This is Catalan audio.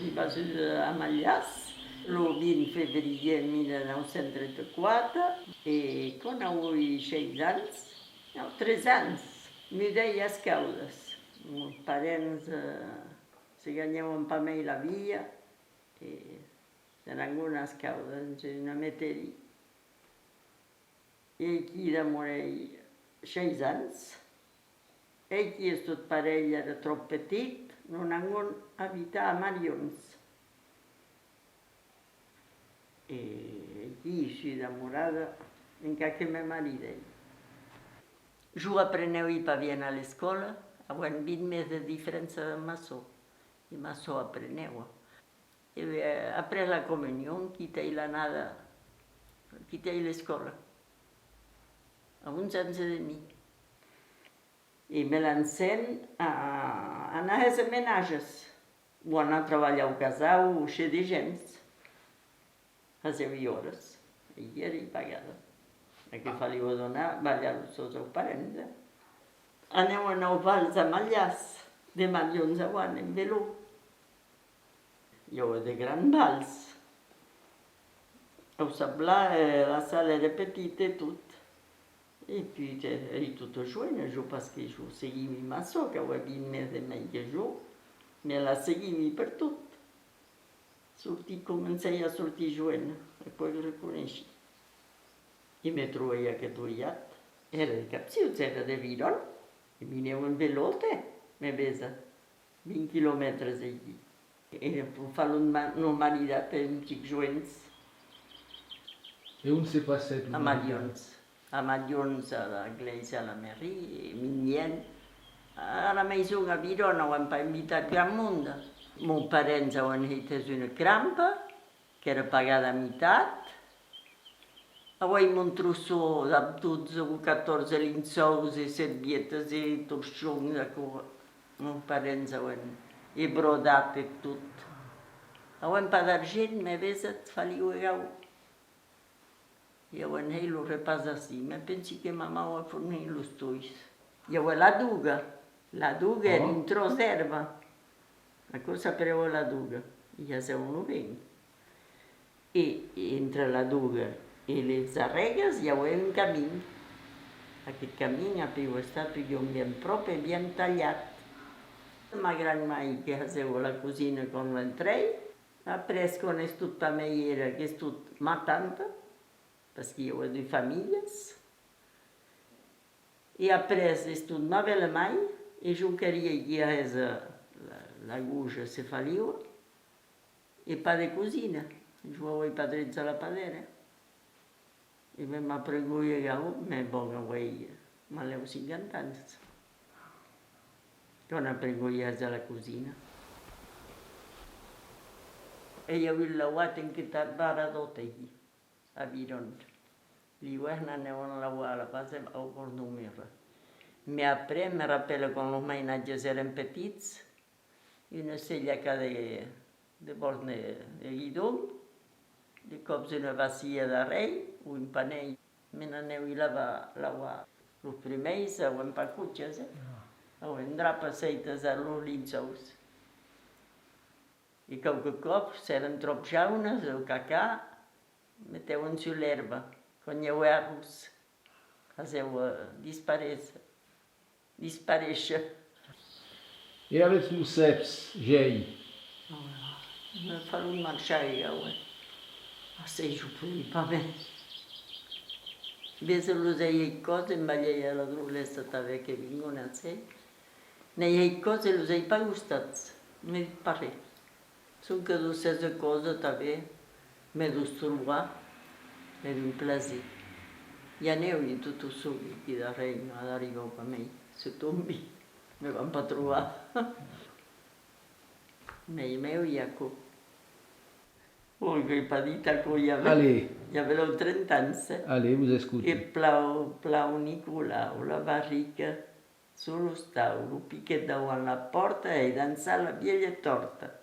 I vaig a Mallàs el 20 de febrer de 1934 i quan avui 6 anys, no, 3 anys, m'hi deia Escaudes. Meus parents se ganhaven per mi la vida i eren unes Escaudes, una meteria. I aquí demorei 6 anys. Ell qui és tot parell era trop petit, no anàvem a habitar a Marions. I aquí així demorada, encara que me maridei. Jo apreneu i pa bien a l'escola, avui 20 més de diferència de maçó, i maçó apreneu. I après la comunió, quitei l'anada, quitei l'escola, a 11 anys de mi. I me l'encén a anar a les menages, o anar a treballar al casal, o ser de gens. Fazer hores, i era pagada. A què faliu a donar, ballar-los els seus parents. Aneu a nou vals a Mallàs, de Marions a Guant, en veló. Jo de gran vals. Ho sablà, la sala era petita i tot. I puis, tot això, jo perquè jo seguia mi maçó, que ho havia més de mi que jo, me la seguia per tot. Comencei a sortir joana, e poi lo riconosci. I me trovai aquest ullat. Era de Capsius, era de Viron. I vineu en velote, me vesa. 20 quilòmetres d'aquí. E fa un maridat per uns xics joents. E on s'è passat? A Marions. A Marions, a l'església, a la mairie, Mignien. A la maison a Viron, ho hem pas invitat gran monde. Meus parents han fet una crampa, que era pagada a meitat. Avui un trossó amb tots 14 linçous i servietes i torxons. Meus parents han brodat i tot. Avui pas d'argent, me vesat, faliu gau. I han fet el repàs així. Me pensi que mamà ho ha fornit els tois. I avui la duga era un tros d'herba. La cosa preu la duga, i ja sé on ho venc. I entre la duga i les arregues hi ha un camí. Aquest camí ha estat ben prop i ben tallat. Ma gran mai que haseu a la cosina quan l'entrei, après quan és tot pameiera, que és tot matanta, perquè hi ha dues famílies. I après és tot ma bella mai, i jo queria que la guja se faliu, e pa de cosina. Jo ho he padrets a la padera. I m'ha pregut gau, me bon avui, maleu 50 anys. Quan ha pregut a la cosina. Ella avui lauat en que tardara dota aquí, a Viron. L'hiver aneu a lauar a la base al Bordomera. Me après, me rappela quan els mainatges eren petits, una sellaca de bord de guidó, de cops una vacilla de rei, un panell. Me n'aneu i lauar. Els primers eren pa cotxes, eren drapes feites a los linxous. I qualque cop, si eren trop jaunes o cacà, meteuen sur l'herba, quan hi ha arros, faseu disparèixer. E aveți luceps, jei? Me faru marxar gau, Sei jo poi pa bé. Vese los ei cose, ma lei la drulessa t'ave che vengono a sé. Nei ei cose los ei pa gustats, me pare. Son que dussese cose t'ave, me dus trobar, me un plaisir. I aneu i tot ho subi aquí de reina, d'arribar per mi, se tombi, me van pa trobar. Nei meu iaco. Ui, che padita coia. Allez. Avevo 30 anni. Allez, vous écoutez. E plau Nicolau, la barrica sullo staulo, picchettavo alla porta e danzava la vieja torta.